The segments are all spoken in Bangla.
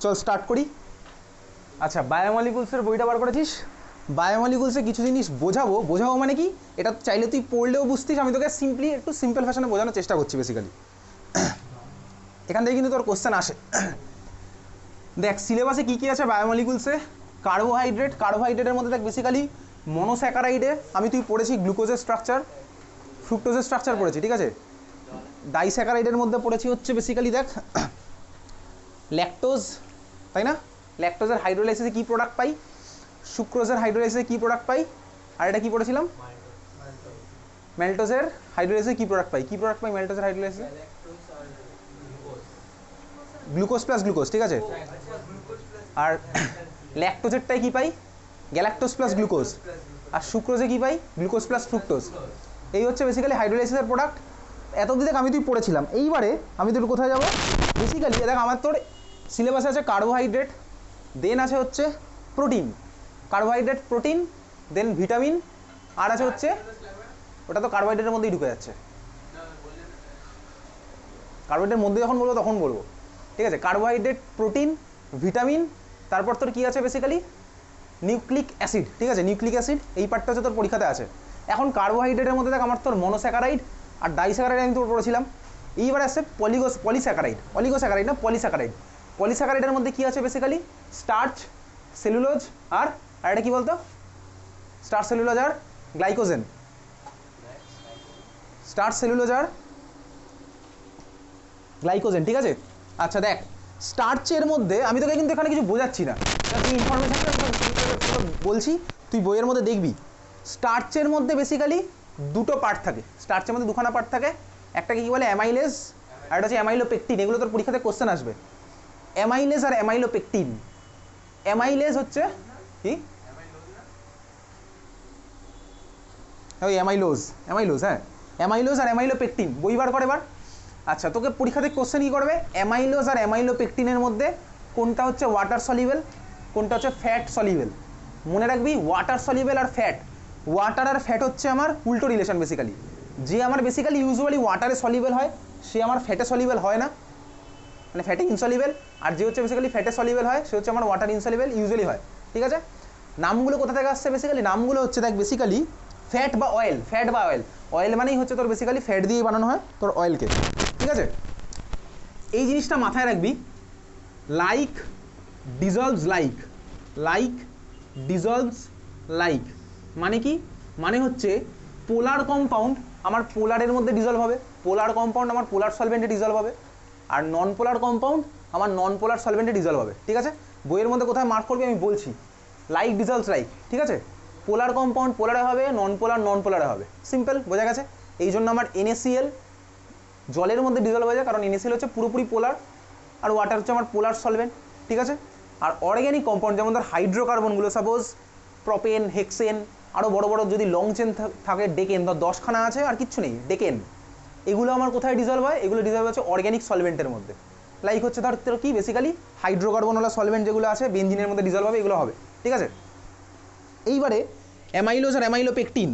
চল স্টার্ট করি। আচ্ছা, বায়োমলিকুলসের বইটা বার করেছিস? বায়োমলিকুলসে কিছু জিনিস বোঝাবো মানে কি, এটা চাইলে তুই পড়লেও বুঝতিস, আমি তোকে একটু সিম্পল ফ্যাশনে বোঝানোর চেষ্টা করছি বেসিক্যালি। এখান থেকে কিন্তু তোর কোশ্চেন আসে। দেখ সিলেবাসে কী কী আছে বায়োমলিকুলসে। কার্বোহাইড্রেটের মধ্যে দেখ বেসিক্যালি মনোস্যাকারাইডে তুই পড়েছি গ্লুকোজের স্ট্রাকচার, ফ্রুক্টোজের স্ট্রাকচার পড়েছি, ঠিক আছে। ডাইস্যাকারাইডের মধ্যে পড়েছি হচ্ছে বেসিক্যালি দেখ ল্যাকটোজ, তাই না? ল্যাকটোজের হাইড্রোলাইসিসে কী প্রোডাক্ট পাই, সুক্রোজের হাইড্রোলাইসিসে কী প্রোডাক্ট পাই, আর এটা কী পড়েছিলাম, ম্যালটোজের হাইড্রোলাইসিসে কী প্রোডাক্ট পাই, ম্যালটোজের হাইড্রোলাইসিসে গ্লুকোজ প্লাস গ্লুকোজ, ঠিক আছে। আর ল্যাকটোজেরটাই কী পাই, গ্যালাক্টোজ প্লাস গ্লুকোজ। আর সুক্রোজে কী পাই, গ্লুকোজ প্লাস ফ্রুক্টোজ। এই হচ্ছে বেসিক্যালি হাইড্রোলাইসিসের প্রোডাক্ট। এতদিন দেখ তুই পড়েছিলাম। এইবারে তোর কোথায় যাবো, বেসিক্যালি দেখ আমার তোর সিলেবাসে আছে কার্বোহাইড্রেট, দেন আছে হচ্ছে প্রোটিন, কার্বোহাইড্রেট প্রোটিন, দেন ভিটামিন, আর আছে হচ্ছে ওটা তো কার্বোহাইড্রেটের মধ্যেই ঢুকে যাচ্ছে, কার্বোহাইড্রেটের মধ্যে যখন বলবো তখন বলবো, ঠিক আছে। কার্বোহাইড্রেট প্রোটিন ভিটামিন, তারপর তোর কী আছে বেসিক্যালি নিউক্লিক অ্যাসিড, ঠিক আছে। নিউক্লিক অ্যাসিড এই পার্টটা হচ্ছে তোর পরীক্ষাতে আছে। এখন কার্বোহাইড্রেটের মধ্যে দেখ আমার তোর মনোস্যাকারাইড আর ডাইস্যাকারাইড আমি তোর পড়েছিলাম। এইবার আসছে পলিস্যাকারাইডের মধ্যে কী আছে বেসিক্যালি স্টার্চ, সেলুলোজ আর এটা কী বলতো, স্টার্চ সেলুলোজ আর গ্লাইকোজেন, স্টার্চ সেলুলোজ আর গ্লাইকোজেন, ঠিক আছে। আচ্ছা দেখ স্টার্চের মধ্যে আমি তোকে কিন্তু এখানে কিছু বোঝাচ্ছি না, তুই ইনফরমেশনটা বলছি, তুই বইয়ের মধ্যে দেখবি। স্টার্চের মধ্যে বেসিক্যালি দুটো পার্ট থাকে, স্টার্চের মধ্যে দুখানা পার্ট থাকে, একটাকে কী বলে অ্যামাইলেজ আর এটা হচ্ছে অ্যামাইলোপেকটিন। এগুলো তোর পরীক্ষাতে কোশ্চেন আসবে, অ্যামাইলেজ আর অ্যামাইলোপেকটিন। অ্যামাইলেজ হচ্ছে কি, ওই অ্যামাইলোজ, হ্যাঁ অ্যামাইলোজ আর অ্যামাইলোপেকটিন বই বার করে এবার। আচ্ছা তোকে পরীক্ষাতে কোশ্চেন কী করবে, অ্যামাইলোজ আর অ্যামাইলোপেকটিনের মধ্যে কোনটা হচ্ছে ওয়াটার সলিউবল, কোনটা হচ্ছে ফ্যাট সলিউবল। মনে রাখবি ওয়াটার সলিউবল আর ফ্যাট, ওয়াটার আর ফ্যাট হচ্ছে আমার উল্টো রিলেশন বেসিক্যালি। যে আমার বেসিক্যালি ইউজুয়ালি ওয়াটারে সলিউবল হয় সে আমার ফ্যাটে সলিউবল হয় না, মানে ফ্যাটে ইনসলিউবল। আর যে হচ্ছে বেসিক্যালি ফ্যাটে সলিউবল হয় সে হচ্ছে আমার ওয়াটার ইনসলিউবল ইউজুয়ালি হয়, ঠিক আছে। নামগুলো কোথা থেকে আসছে বেসিক্যালি, নামগুলো হচ্ছে দেখ বেসিক্যালি ফ্যাট বা অয়েল, অয়েল মানেই হচ্ছে তোর বেসিক্যালি ফ্যাট দিয়ে বানানো হয় তোর অয়েলকে, ঠিক আছে। এই জিনিসটা মাথায় রাখবি, like dissolves like dissolves like মানে কি, মানে হচ্ছে পোলার কম্পাউন্ড আমার পোলারের মধ্যে ডিজলভ হবে, পোলার কম্পাউন্ড আমার পোলার সলভেন্টে ডিজলভ হবে, আর নন পোলার কম্পাউন্ড আমার নন পোলার সলভেন্টে ডিজলভ হবে, ঠিক আছে। বইয়ের মধ্যে কোথায় মার্ক করবি আমি বলছি, লাইক ডিজলভস লাইক, ঠিক আছে। পোলার কম্পাউন্ড পোলারে হবে, নন পোলারে হবে, সিম্পল বোঝা গেছে। এই জন্য আমার NaCl জলের মধ্যে ডিজলভ হয়ে যায়, কারণ NaCl হচ্ছে পুরোপুরি পোলার আর ওয়াটার হচ্ছে আমার পোলার সলভেন্ট, ঠিক আছে। আর অর্গ্যানিক কম্পাউন্ড যেমন ধর হাইড্রোকার্বনগুলো, সাপোজ প্রোপেন, হেক্সেন, আরও বড় বড় যদি লং চেন থাকে, ডেকেন, ধর 10খানা আছে আর কিচ্ছু নেই ডেকেন, এগুলো আমার কোথায় ডিজলভ হয়, এগুলো ডিজলভ হচ্ছে অর্গ্যানিক সলভেন্টের মধ্যে। লাইক হচ্ছে ধর তোর কি বেসিক্যালি হাইড্রোকার্বনওয়ালা সলভেন্ট যেগুলো আছে বেনজিনের মধ্যে ডিজলভ হবে, এগুলো হবে, ঠিক আছে। এইবারে অ্যামাইলোজ আর অ্যামাইলোপেকটিন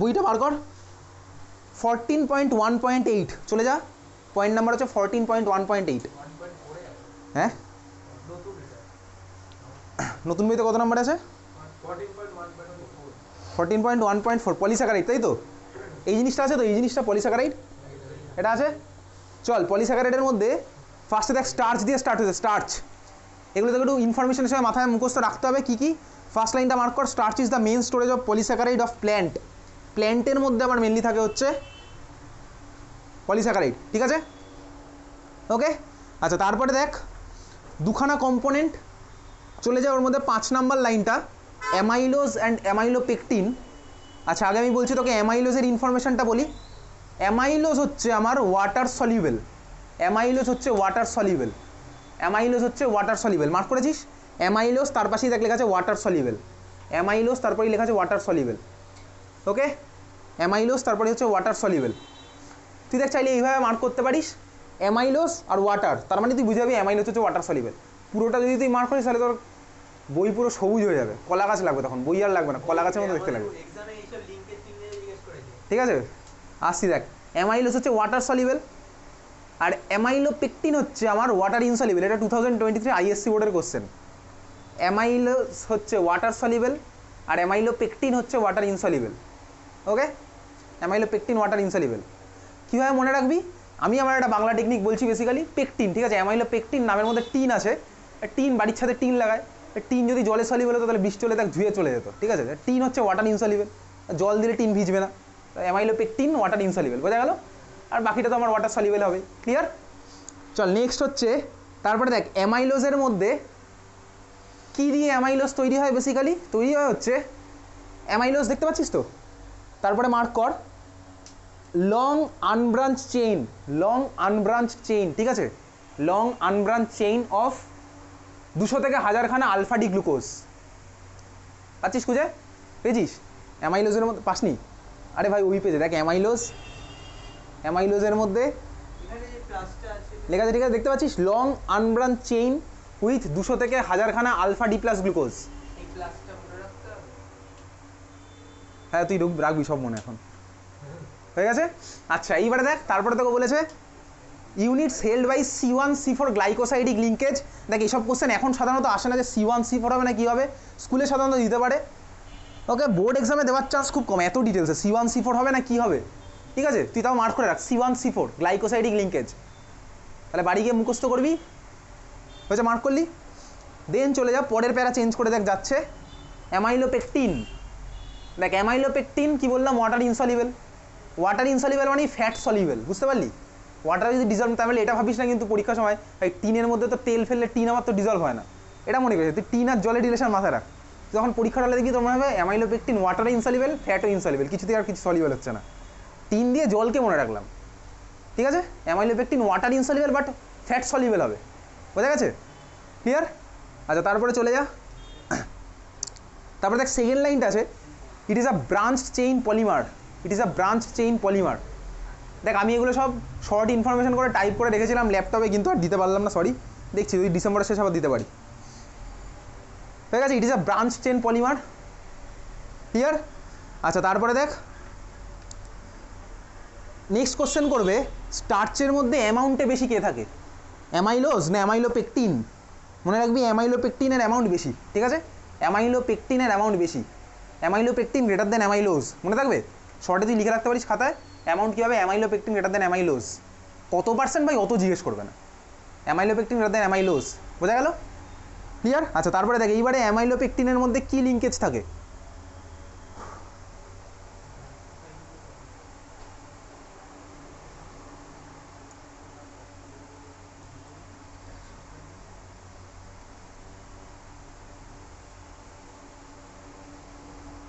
বইটা বার কর, 14.1.8 চলে যা, পয়েন্ট নাম্বার হচ্ছে 14.1.8। হ্যাঁ নতুন বইতে কত নাম্বার আছে, 14.1.4 পলিস্যাকারাইড, তাই তো। এই জিনিসটা আছে তো, এই জিনিসটা পলিস্যাকারাইড এটা আছে। চল পলিস্যাকারাইডের মধ্যে ফার্স্টে দেখ স্টার্চ দিয়ে স্টার্ট হয়েছে, স্টার্চ, এগুলো থেকে একটু ইনফরমেশন হিসেবে মাথায় মুখস্থ রাখতে হবে কী কী। ফার্স্ট লাইনটা মার্ক কর, starch is the main storage of polysaccharide of plant. প্ল্যান্টের মধ্যে আমার মেনলি থাকে হচ্ছে পলিস্যাকারাইড, ঠিক আছে, ওকে। আচ্ছা তারপরে দেখ দুখানা কম্পোনেন্ট চলে যায় ওর মধ্যে, 5 নাম্বার লাইনটা অ্যামাইলোজ অ্যান্ড অ্যামাইলোপেকটিন। আচ্ছা আগে আমি বলছি তোকে অ্যামাইলোজের ইনফরমেশনটা বলি। অ্যামাইলোজ হচ্ছে আমার ওয়াটার সলিউবল, মার্ক করেছিস। অ্যামাইলোজ তার পাশেই দেখ লেখা আছে ওয়াটার সলিউবল, অ্যামাইলোজ তারপরেই লেখা আছে ওয়াটার সলিউবল, ওকে। অ্যামাইলোজ তারপরে হচ্ছে ওয়াটার সলিউবল। তুই দেখ চাইলে এইভাবে মার্ক করতে পারিস অ্যামাইলোজ আর ওয়াটার, তার মানে তুই বুঝে যাবি অ্যামাইলোজ হচ্ছে ওয়াটার সলিউবল। পুরোটা যদি তুই মার্ক করিস তাহলে তোর বই পুরো সবুজ হয়ে যাবে, কলা গাছ লাগবে তখন, বই আর লাগবে না, কলা গাছের মতো দেখতে লাগবে, ঠিক আছে। আসছি দেখ অ্যামাইলোজ হচ্ছে ওয়াটার সলিউবল, আর অ্যামাইলোপেকটিন হচ্ছে আমার ওয়াটার ইনসলিবল, এটা 2023 আইএসসি বোর্ডের কোশ্চেন। অ্যামাইলোস হচ্ছে ওয়াটার সলিবল আর অ্যামাইলোপেকটিন হচ্ছে ওয়াটার ইনসলিবল। ওকে, অ্যামাইলোপেকটিন ওয়াটার ইনসলিবল। কীভাবে মনে রাখবি, আমি আমার একটা বাংলা টেকনিক বলছি, বেসিক্যালি পেকটিন, ঠিক আছে, অ্যামাইলোপেকটিন নামের মধ্যে টিন আছে, টিন বাড়ির ছাদে টিন লাগায়, টিন যদি জলে সলিবল হতো তাহলে বৃষ্টি হলে তাকে ধুয়ে চলে যেত, ঠিক আছে, টিন হচ্ছে ওয়াটার ইনসলিবল, জল দিলে টিন ভিজবে না, অ্যামাইলোপেকটিন ওয়াটার ইনসলিবল, বোঝা গেল? আর বাকিটা তো আমার ওয়াটার সলিবল হবে, ক্লিয়ার? চল নেক্সট হচ্ছে, তারপরে দেখ অ্যামাইলোজের মধ্যে কী দিয়ে অ্যামাইলোজ তৈরি হয়, বেসিক্যালি তৈরি হয় হচ্ছে অ্যামাইলোজ, দেখতে পাচ্ছিস তো, তারপরে মার্ক কর লং আনব্রাঞ্চ চেইন, লং আনব্রাঞ্চ চেইন, ঠিক আছে, লং আনব্রাঞ্চ চেইন অফ 200 থেকে 1000 খানা আলফা ডি গ্লুকোজ। পাচ্ছিস খুঁজে, পেয়েছিস? অ্যামাইলোজের মধ্যে পাসনি? আরে ভাই ওই পেজে দেখ অ্যামাইলোজ, অ্যামাইলোজের মধ্যে লেখা আছে, ঠিক আছে, দেখতে পাচ্ছিস লং আনব্রাঞ্চ চেইন উইথ 200 থেকে 1000 খানা আলফা ডি প্লাস গ্লুকোজ। হ্যাঁ তুই রাখবি সব মনে, এখন হয়ে গেছে। আচ্ছা এইবারে দেখ, তারপরে তোকে বলেছে units held by C1C4 glycosidic linkage. দেখ এইসব কোশ্চেন এখন সাধারণত আসে না যে C1C4 হবে না কী হবে, স্কুলে সাধারণত দিতে পারে, ওকে, বোর্ড এক্সামে দেওয়ার চান্স খুব কম এত ডিটেলসে, C1C4 হবে না কী হবে, ঠিক আছে, তুই তাও মার্ক করে রাখ C1C4 গ্লাইকোসাইডিক লিঙ্কেজ, তাহলে বাড়ি গিয়ে মুখস্থ করবি, হয়েছে, মার্ক করলি। দেন চলে যা পরের প্যারা চেঞ্জ করে দেখ যাচ্ছে অ্যামাইলোপেকটিন। দেখ অ্যামাইলোপেকটিন কি বললাম, ওয়াটার ইনসলিবল, ওয়াটার ইনসলিবল মানে ফ্যাট সলিবল, বুঝতে পারলি? ওয়াটার যদি ডিজলভ, তাহলে এটা ভাবিস না কিন্তু পরীক্ষার সময় এই টিনের মধ্যে তো তেল ফেললে টিন আমার তো ডিজলভ হয় না, এটা মনে করিস, তুই টিন আর জলের রিলেশন মাথায় রাখ, যখন পরীক্ষাটা হলে দেখি তোমার হবে অ্যামাইলোপেকটিন ওয়াটার ইনসলিবল, ফ্যাটও ইনসলিবল, কিছুতেই আর কিছু সলিবল হচ্ছে না, টিন দিয়ে জলকে মনে রাখলাম, ঠিক আছে, amylopectin water insoluble but fat soluble হবে, বোঝা গেছে, ক্লিয়ার? আচ্ছা তারপরে চলে যা, তারপরে দেখ সেকেন্ড লাইনটা আছে, it is a branch chain polymer, it is a branch chain polymer. দেখ আমি এগুলো সব শর্ট ইনফরমেশন করে টাইপ করে রেখেছিলাম ল্যাপটপে, কিন্তু আর দিতে পারলাম না, সরি, দেখছি ওই ডিসেম্বরের শেষ আবার দিতে পারি, ঠিক আছে, it is a branch chain polymer, clear? আচ্ছা তারপরে দেখ নেক্সট কোশ্চেন করবে, স্টার্চের মধ্যে অ্যামাউন্টে বেশি কে থাকে, অ্যামাইলোজ না অ্যামাইলোপেকটিন? মনে রাখবি অ্যামাইলোপেকটিনের অ্যামাউন্ট বেশি, ঠিক আছে, অ্যামাইলোপেকটিনের অ্যামাউন্ট বেশি, অ্যামাইলোপেকটিন গ্রেটার দেন অ্যামাইলোজ, মনে থাকবে, শর্টে তুই লিখে রাখতে পারিস খাতায়, অ্যামাউন্ট কী হবে, অ্যামাইলোপেকটিন গ্রেটার দেন অ্যামাইলোজ, কত পার্সেন্ট ভাই অত জিজ্ঞেস করবে না, অ্যামাইলোপেকটিন গ্রেটার দেন অ্যামাইলোজ, বোঝা গেল, ক্লিয়ার? আচ্ছা তারপরে দেখ এইবারে অ্যামাইলোপেকটিনের মধ্যে কী লিঙ্কেজ থাকে,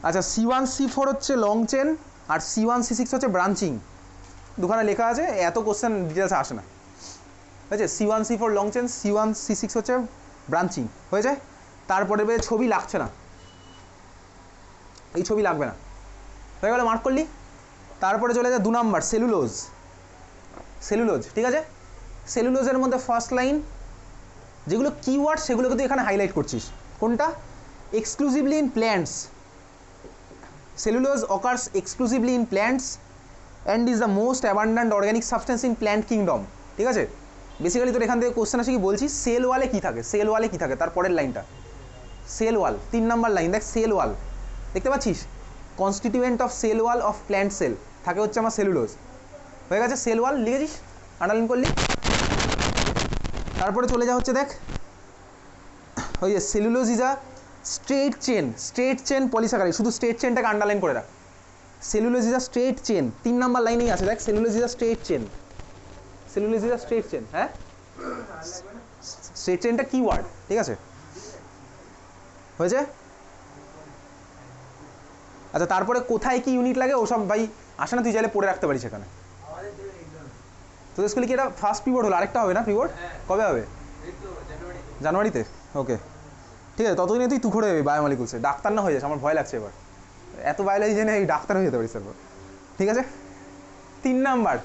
আচ্ছা C1C4 হচ্ছে লং চেন আর C1C6 হচ্ছে ব্রাঞ্চিং, দুখানে লেখা আছে, এত কোশ্চেন ডিটেলসে আসে না, হয়েছে, C1C4 লং চেন, C1C6 হচ্ছে ব্রাঞ্চিং, হয়েছে। তারপরে ছবি লাগছে না, এই ছবি লাগবে না, হয়ে গেল, মার্ক করলি। তারপরে চলে যায় 2 নাম্বার সেলুলোজ, সেলুলোজ, ঠিক আছে, সেলুলোজের মধ্যে ফার্স্ট লাইন যেগুলো কিওয়ার্ড সেগুলোকে তুই এখানে হাইলাইট করছিস, কোনটা, exclusively in plants, cellulose occurs exclusively in plants and is the most abundant organic substance in plant kingdom, ঠিক আছে, বেসিক্যালি তোর এখান থেকে কোশ্চেন আসে কি বলছিস, সেল ওয়ালে কী থাকে, সেল ওয়ালে কী থাকে, তারপরের লাইনটা সেল ওয়াল, 3 নাম্বার লাইন দেখ, সেল ওয়াল দেখতে পাচ্ছিস, constituent of sell wall of plant sell থাকে হচ্ছে আমার সেলুলোজ, হয়ে গেছে, সেল ওয়াল লিখেছিস, আন্ডারলাইন করলি। তারপরে চলে যা হচ্ছে দেখ ওই যে cellulose is a straight chain, straight chain polysaccharide, শুধু স্ট্রেট চেনটাকে আন্ডারলাইন করে রাখ, cellulose is a straight chain, 3 number লাইনেই আছে দেখ, cellulose is a straight chain, cellulose is a straight chain, হ্যাঁ স্ট্রেট চেনটা কিওয়ার্ড, ঠিক আছে, হয়েছে। আচ্ছা তারপরে কোথায় কি ইউনিট লাগে ওসব ভাই আসে না, তুই চাইলে পড়ে রাখতে পারিস এখানে, তোদের স্কুলে কি এটা ফার্স্ট পিরিয়ড হলো, আরেকটা হবে না পিরিয়ড, কবে হবে, জানুয়ারিতে, ওকে ঠিক আছে, ততদিনে তুই তুখড়ে যাবি বায়োমলিকুলসে, ডাক্তার না হয়ে যাস, আমার ভয় লাগছে এবার, এত বায়োলজি জেনে এই ডাক্তার হয়ে যেতে পারিস তারপর, ঠিক আছে। 3 নাম্বার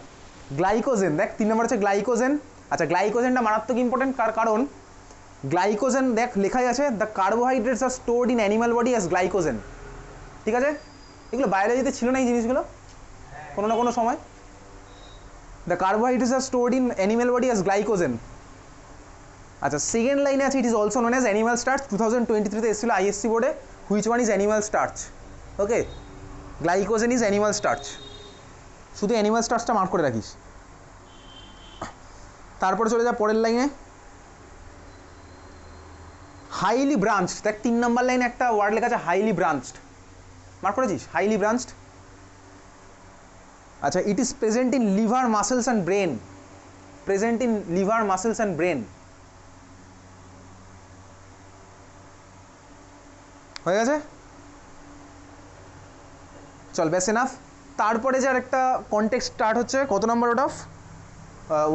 গ্লাইকোজেন, দেখ 3 নাম্বার হচ্ছে গ্লাইকোজেন। আচ্ছা গ্লাইকোজেনটা মারাত্মক ইম্পর্টেন্ট, কারণ গ্লাইকোজেন দেখ লেখাই আছে, the carbohydrates are stored in animal body as glycogen, ঠিক আছে, এগুলো বায়োলজিতে ছিল না এই জিনিসগুলো কোনো না কোনো সময়, the carbohydrates are stored in animal body as glycogen. আচ্ছা সেকেন্ড লাইনে আছে it is also known as animal starch. 2023-তে এসেছিল আইএসসি বোর্ডে, which one is animal starch. Okay, glycogen is animal starch, শুধু অ্যানিমাল স্টার্চটা মার্ক করে রাখিস। তারপরে চলে যা পরের লাইনে, হাইলি ব্রাঞ্চড। দেখ 3 নম্বর লাইনে একটা ওয়ার্ড লেখা আছে হাইলি ব্রাঞ্চড, মার্ক করেছিস হাইলি ব্রাঞ্চড। আচ্ছা it is present in liver muscles and brain, present in liver muscles and brain. হয়ে গেছে, চল ব্যাস এনাফ। তারপরে যার একটা কনটেক্সট স্টার্ট হচ্ছে, কত নম্বর ওটা,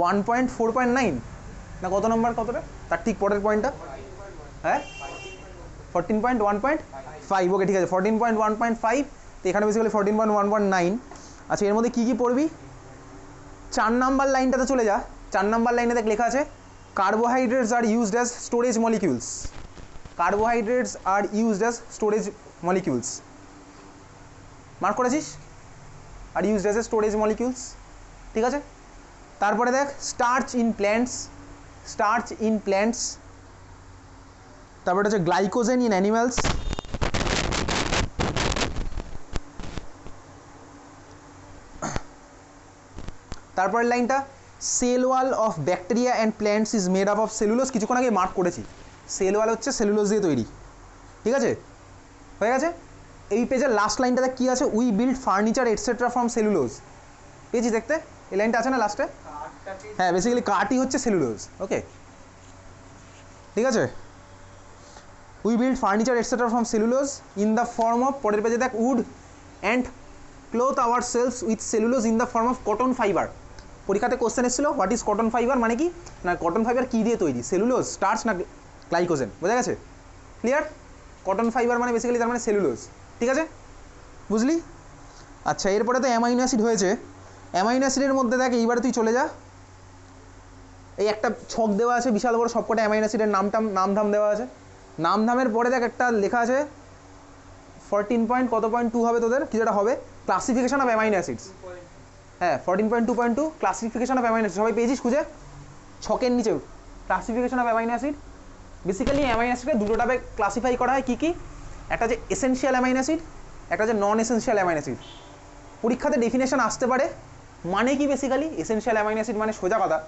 1.4.9 না কত নম্বর, কতটা তার ঠিক পরের পয়েন্টটা, হ্যাঁ 14.1.5। ওকে ঠিক আছে, 14.1.5। তো এখানে বেসিক্যালি 14.1.9। আচ্ছা এর মধ্যে কী কী পড়বি, 4 নাম্বার লাইনটাতে চলে যা। 4 নাম্বার লাইনে দেখ লেখা আছে carbohydrates are used as storage molecules, carbohydrates are used as storage molecules, mark করেছিস, are used as a storage molecules, ঠিক আছে। তারপরে দেখ starch in plants, starch in plants. তারপরে হচ্ছে গ্লাইকোজেন ইন অ্যানিমালস। তারপরের লাইনটা cell wall of bacteria and plants is made up of cellulose, কিছুক্ষণ আগে মার্ক করেছি, সেল ওয়াল হচ্ছে সেলুলোজ দিয়ে তৈরি, ঠিক আছে, হয়ে গেছে। এই পেজের লাস্ট লাইনটাতে কী আছে, we build furniture etcetera from cellulose, পেয়েছি দেখতে, এই লাইনটা আছে না লাস্টে, হ্যাঁ বেসিক্যালি কাঠই হচ্ছে সেলুলোজ। ওকে ঠিক আছে, we build furniture etcetera from cellulose in the form of, পরের পেজে দেখ wood and cloth our cells with cellulose in the form of cotton fibre. পরীক্ষাতে কোশ্চেন এসেছিল হোয়াট ইজ কটন ফাইবার, মানে কি না কটন ফাইবার কী দিয়ে তৈরি, সেলুলোজ, স্টার্চ না গ্লাইকোজেন, বোঝা গেছে, ক্লিয়ার। কটন ফাইবার মানে বেসিক্যালি তার মানে সেলুলোজ, ঠিক আছে বুঝলি। আচ্ছা এরপরে তো অ্যামাইনো অ্যাসিড হয়েছে, অ্যামাইনো অ্যাসিডের মধ্যে দেখ এইবারে তুই চলে যা, এই একটা ছক দেওয়া আছে বিশাল বড়, সবকটা অ্যামাইনো অ্যাসিডের নামধাম দেওয়া আছে। নামধামের পরে দেখ একটা লেখা আছে 14.2 হবে তোদের, কি যেটা হবে ক্লাসিফিকেশন অফ অ্যামাইনো অ্যাসিডস, হ্যাঁ 14.2.2 ক্লাসিফিকেশন অফ অ্যামাইনো অ্যাসিড, সবাই পেয়েছিস খুঁজে ছকের নিচে, classification of amino acid. Basically amino অ্যাসিডে দুটো টাইপে ক্লাসিফাই করা হয়, কী কী, একটা যে এসেনশিয়াল অ্যামাইনো অ্যাসিড, একটা যে নন এসেনশিয়াল অ্যামাইনো অ্যাসিড। পরীক্ষাতে ডেফিনেশন আসতে পারে, মানে কি বেসিক্যালি এসেনশিয়াল অ্যামাইনো অ্যাসিড মানে সোজা কথা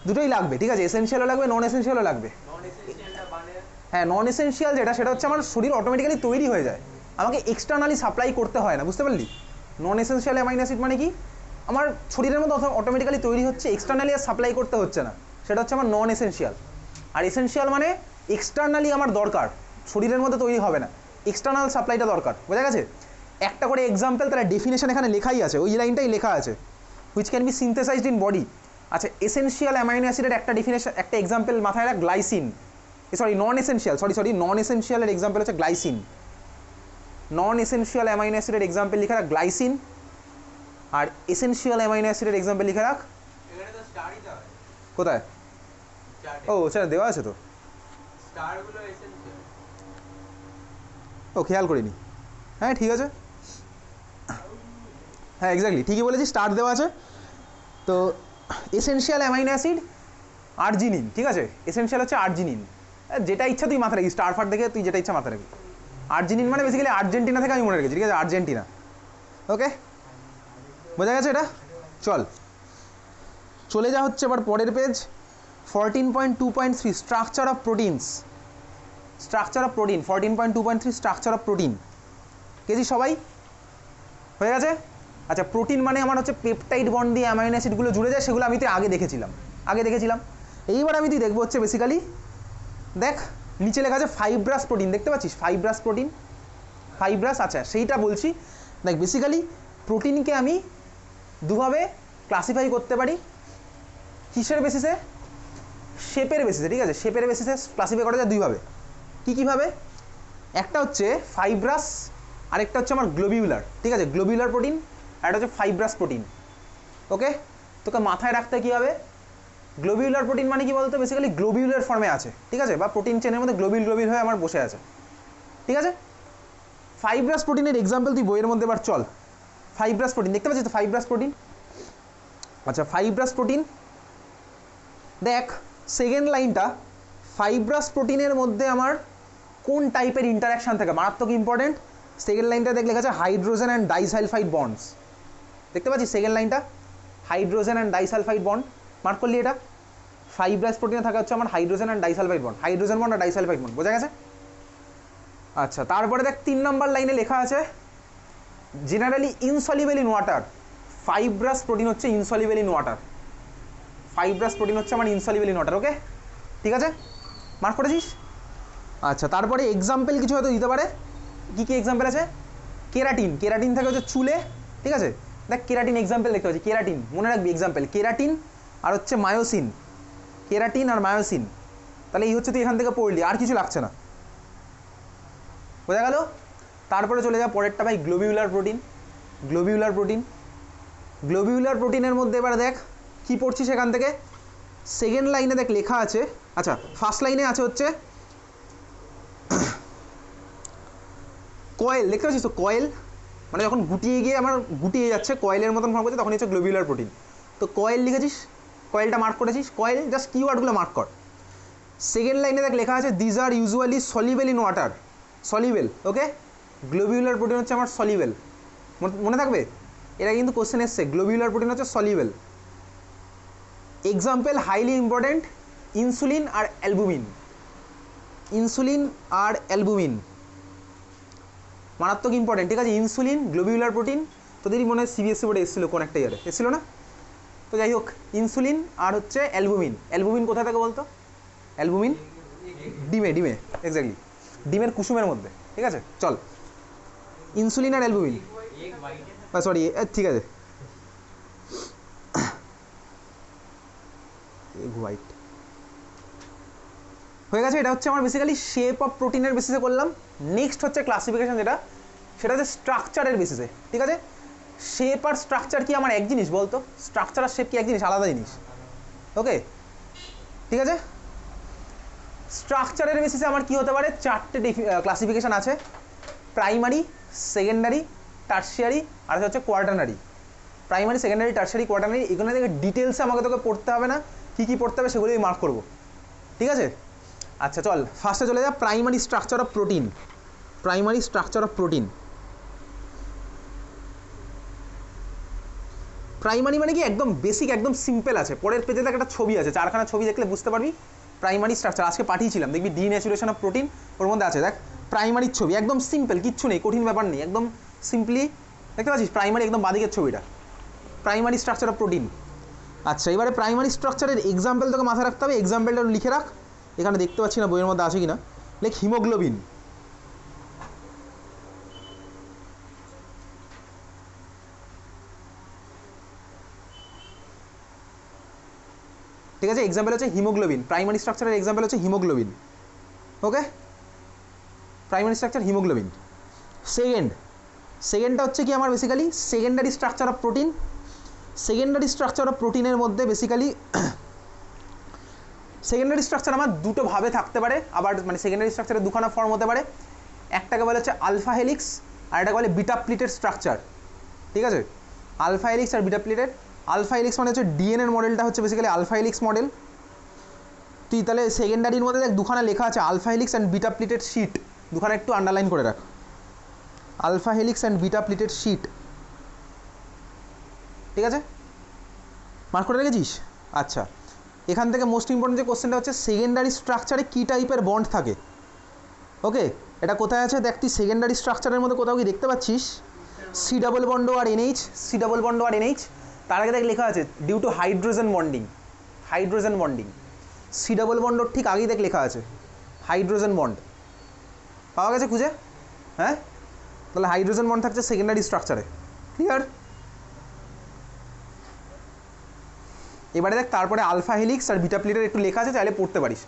দুটোই লাগবে, ঠিক আছে, এসেনশিয়ালও লাগবে নন এসেনশিয়ালও লাগবে। হ্যাঁ নন এসেনশিয়াল যেটা সেটা হচ্ছে আমার শরীর অটোমেটিক্যালি তৈরি হয়ে যায়, আমাকে এক্সটার্নালি সাপ্লাই করতে হয় না, বুঝতে পারলি। নন এসেনশিয়াল অ্যামাইনো অ্যাসিড মানে কি, আমার শরীরের মধ্যে অটোমেটিক্যালি তৈরি হচ্ছে, এক্সটার্নালি আর সাপ্লাই করতে হচ্ছে না, সেটা হচ্ছে আমার নন এসেনশিয়াল। আর এসেনশিয়াল মানে এক্সটার্নালি আমার দরকার, শরীরের মধ্যে তৈরি হবে না, এক্সটার্নাল সাপ্লাইটা দরকার, বোঝা গেছে। একটা করে এক্সাম্পল তারা ডেফিনেশন এখানে লেখাই আছে, ওই লাইনটাই লেখা আছে, which can be synthesised in body. আচ্ছা এসেনশিয়াল অ্যামাইনো অ্যাসিডের একটা ডেফিনেশন, একটা এক্সাম্পল মাথায় রাখ, গ্লাইসিন, নন এসেনশিয়াল নন এসেনশিয়ালের এক্সাম্পল হচ্ছে গ্লাইসিন, নন এসেনশিয়াল অ্যামাইনো অ্যাসিডের এক্সাম্পল লিখে রাখ গ্লাইসিন, আর এসেনশিয়াল অ্যামাইনো অ্যাসিডের এক্সাম্পল লিখে রাখ, কোথায়, ও সেটা দেওয়া আছে তো, ও খেয়াল করিনি, হ্যাঁ ঠিক আছে, হ্যাঁ এক্স্যাক্টলি ঠিকই বলেছি, স্টার দেওয়া আছে। তো এসেনশিয়াল অ্যামাইনো অ্যাসিড আর্জিনিন, ঠিক আছে, এসেনশিয়াল হচ্ছে আর্জিনিন, যেটা ইচ্ছা তুই মাথায় রাখি, স্টার ফার দেখে তুই যেটা ইচ্ছা মাথায় রাখি। আর্জিনিন মানে বেসিক্যালি আর্জেন্টিনা থেকে আমি মনে রেখেছি, ঠিক আছে, আর্জেন্টিনা, ওকে বোঝা গেছে এটা। চল চলে যা হচ্ছে এবার পরের page 14.2.3 structure of proteins, structure of protein 14.2.3 structure of protein, KG সবাই হয়ে গেছে। আচ্ছা প্রোটিন মানে আমার হচ্ছে পেপটাইড বন্ড দিয়ে অ্যামাইনো অ্যাসিডগুলো জুড়ে যায়, সেগুলো আমি তো আগে দেখেছিলাম। এইবার আমি তুই দেখবো হচ্ছে বেসিক্যালি দেখ নিচে লেখা আছে ফাইব্রাস প্রোটিন, দেখতে পাচ্ছিস ফাইব্রাস প্রোটিন, ফাইব্রাস, আচ্ছা সেইটা বলছি। দেখ বেসিক্যালি প্রোটিনকে আমি দুভাবে ক্লাসিফাই করতে পারি, কিসের বেসিসে, শেপের বেসিসে, ঠিক আছে, শেপের বেসিসে ক্লাসিফাই করা যায় দুইভাবে, কীভাবে, একটা হচ্ছে ফাইব্রাস, আরেকটা হচ্ছে আমার গ্লোবিউলার, ঠিক আছে, গ্লোবিউলার প্রোটিন, আর একটা হচ্ছে ফাইব্রাস প্রোটিন। ওকে তোকে মাথায় রাখতে কী হবে, গ্লোবিউলার প্রোটিন মানে কি বলতো, বেসিক্যালি গ্লোবিউলার ফর্মে আছে, ঠিক আছে, বা প্রোটিন চেনের মধ্যে গ্লোবিউল হয়ে আমার বসে আছে, ঠিক আছে। ফাইব্রাস প্রোটিনের এক্সাম্পল তুই বইয়ের মধ্যে এবার চল, ফাইব্রাস প্রোটিন দেখতে পাচ্ছিস তো, ফাইব্রাস প্রোটিন আচ্ছা ফাইব্রাস প্রোটিন, দেখ সেকেন্ড লাইনটা ফাইব্রাস প্রোটিনের মধ্যে আমার কোন টাইপের ইন্টারাকশান থাকে, মারাত্মক ইম্পর্টেন্ট। সেকেন্ড লাইনটা দেখ লেখা আছে হাইড্রোজেন অ্যান্ড ডাইসালফাইড বন্ডস, দেখতে পাচ্ছি সেকেন্ড লাইনটা hydrogen and disulphide bond, mark করলি এটা। ফাইব্রাস প্রোটিনে থাকা হচ্ছে আমার hydrogen and disulphide bond, hydrogen bond আর ডাইসালফাইড বন্ড, বোঝা গেছে। আচ্ছা তারপরে দেখ 3 নম্বর লাইনে লেখা আছে generally insoluble in water, fibrous protein হচ্ছে insoluble in water, fibrous protein হচ্ছে আমার ইনসলিবল ইন ওয়াটার, ওকে ঠিক আছে, মার্ক করেছিস। আচ্ছা তারপরে এক্সাম্পল কিছু হয়তো দিতে পারে, কী কী এক্সাম্পল আছে, কেরাটিন, কেরাটিন থাকে হচ্ছে চুলে, ঠিক আছে, দেখ কেরাটিন এক্সাম্পল দেখতে পাচ্ছি, কেরাটিন মনে রাখবি এক্সাম্পল, কেরাটিন আর হচ্ছে মায়োসিন, কেরাটিন আর মায়োসিন, তাহলে এই হচ্ছে তুই এখান থেকে পড়লি, আর কিছু লাগছে না, বোঝা গেল। তারপরে চলে যা পরেরটা ভাই globular protein, globular protein, globular প্রোটিনের মধ্যে এবার দেখ কী পড়ছিস এখান থেকে, সেকেন্ড লাইনে দেখ লেখা আছে, আচ্ছা ফার্স্ট লাইনে আছে হচ্ছে কয়েল, দেখতে পাচ্ছিস তো কয়েল, মানে যখন গুটিয়ে গিয়ে আমার গুটিয়ে যাচ্ছে কয়েলের মতন ফর্ম করছে তখন হচ্ছে গ্লোবিউলার প্রোটিন, তো কয়েল লিখেছিস, কয়েলটা মার্ক করেছিস, কয়েল জাস্ট কিওয়ার্ডগুলো মার্ক কর। সেকেন্ড লাইনে দেখ লেখা আছে these are usually soluble in water, soluble, okay, globular protein হচ্ছে আমার সলিবেল, মনে থাকবে, এটা কিন্তু কোশ্চেন এসছে, গ্লোবিউলার প্রোটিন হচ্ছে soluble. Example highly important insulin আর অ্যালবুমিন, ইনসুলিন আর অ্যালবুমিন মারাত্মক ইম্পর্টেন্ট, ঠিক আছে, ইনসুলিন গ্লোবিউলার প্রোটিন, তোদেরই মনে হয় সিবিএসসি বোর্ডে এসেছিলো কোন একটা ইয়ারে, এসেছিলো না, তো যাই হোক ইনসুলিন আর হচ্ছে অ্যালবুমিন, অ্যালবুমিন কোথায় থাকে বলতো, অ্যালবুমিন ডিমে, ডিমে এক্স্যাক্টলি, ডিমের কুসুমের মধ্যে, ঠিক আছে, চল ইনসুলিন আর অ্যালবুমিন, সরি ঠিক আছে হোয়াইট হয়ে গেছে, এটা হচ্ছে আমার বেসিক্যালি শেপ অফ প্রোটিনের বেসিসে করলাম। নেক্সট হচ্ছে ক্লাসিফিকেশন, যেটা সেটা হচ্ছে স্ট্রাকচারের বেসিসে, ঠিক আছে, শেপ আর স্ট্রাকচার কি আমার এক জিনিস বলতো, স্ট্রাকচার আর শেপ কি এক জিনিস, আলাদা জিনিস, ওকে ঠিক আছে। স্ট্রাকচারের বেসিসে আমার কি হতে পারে, 4টে ক্লাসিফিকেশান আছে, প্রাইমারি, সেকেন্ডারি, টার্সিয়ারি আর হচ্ছে quaternary, primary secondary tertiary quaternary, এগুলো থেকে ডিটেলসে আমাকে তোকে পড়তে হবে না, কী কী পড়তে হবে সেগুলোই মার্ক করবো, ঠিক আছে। আচ্ছা চল ফার্স্টে চলে যা primary structure of protein, primary structure of protein, primary মানে কি একদম বেসিক একদম সিম্পল আছে, পরের পেজে দেখ একটা ছবি আছে, 4খানা ছবি দেখলে বুঝতে পারবি প্রাইমারি স্ট্রাকচার, আজকে পাঠিয়েছিলাম দেখবি ডিন্যাচুরেশন অফ প্রোটিন, ওর মধ্যে আছে দেখ প্রাইমারির ছবি, একদম সিম্পল, কিচ্ছু নেই, কঠিন ব্যাপার নেই, একদম সিম্পলি দেখতে পাচ্ছিস প্রাইমারি একদম বাদিকের ছবিটা, প্রাইমারি স্ট্রাকচার অফ প্রোটিন। আচ্ছা এবারে প্রাইমারি স্ট্রাকচারের এক্সাম্পল তোকে মাথায় রাখতে হবে, এক্সাম্পলটা লিখে রাখ, এখানে দেখতে পাচ্ছি না বইয়ের মধ্যে আছে কিনা, লেখ হিমোগ্লোবিন, ঠিক আছে, এক্সাম্পল হচ্ছে হিমোগ্লোবিন, প্রাইমারি স্ট্রাকচারের এক্সাম্পল হচ্ছে হিমোগ্লোবিন, ওকে, প্রাইমারি স্ট্রাকচার হিমোগ্লোবিন। সেকেন্ডটা হচ্ছে কি আমার basically secondary structure of protein, secondary structure of প্রোটিনের মধ্যে বেসিক্যালি সেকেন্ডারি স্ট্রাকচার আমার দুটো ভাবে থাকতে পারে, আবার মানে সেকেন্ডারি স্ট্রাকচারের দুখানা ফর্ম হতে পারে, একটাকে বলে হচ্ছে আলফা হেলিক্স আর এটাকে বলে বিটা প্লিটেড স্ট্রাকচার, ঠিক আছে, আলফা হেলিক্স আর বিটা প্লিটেড। আলফা হেলিক্স মানে হচ্ছে ডিএনএর মডেলটা হচ্ছে বেসিক্যালি আলফা হেলিক্স মডেল, তুই তাহলে সেকেন্ডারির মধ্যে দেখ দুখানা লেখা আছে alpha helix and beta pleated sheet, দুখানা একটু আন্ডারলাইন করে রাখ, alpha helix and beta pleated sheet, ঠিক আছে, মার্ক করে রেখেছিস। আচ্ছা এখান থেকে মোস্ট ইম্পর্টেন্ট যে কোশ্চেনটা হচ্ছে সেকেন্ডারি স্ট্রাকচারে কী টাইপের বন্ড থাকে, ওকে এটা কোথায় আছে দেখ, তুই সেকেন্ডারি স্ট্রাকচারের মধ্যে কোথাও কি দেখতে পাচ্ছিস সি ডাবল বন্ড আর এনএইচ, সি ডাবল বন্ড আর এনএইচ, তার আগে দেখ লেখা আছে due to hydrogen bonding, hydrogen bonding, C double বন্ডর ঠিক আগেই দেখ লেখা আছে হাইড্রোজেন বন্ড, পাওয়া গেছে খুঁজে, হ্যাঁ তাহলে হাইড্রোজেন বন্ড থাকছে সেকেন্ডারি স্ট্রাকচারে, ক্লিয়ার। এবারে দেখ তারপরে আলফা হেলিক্স আর বিটা প্লিটের একটু লেখা আছে, চাইলে পড়তে পারিস,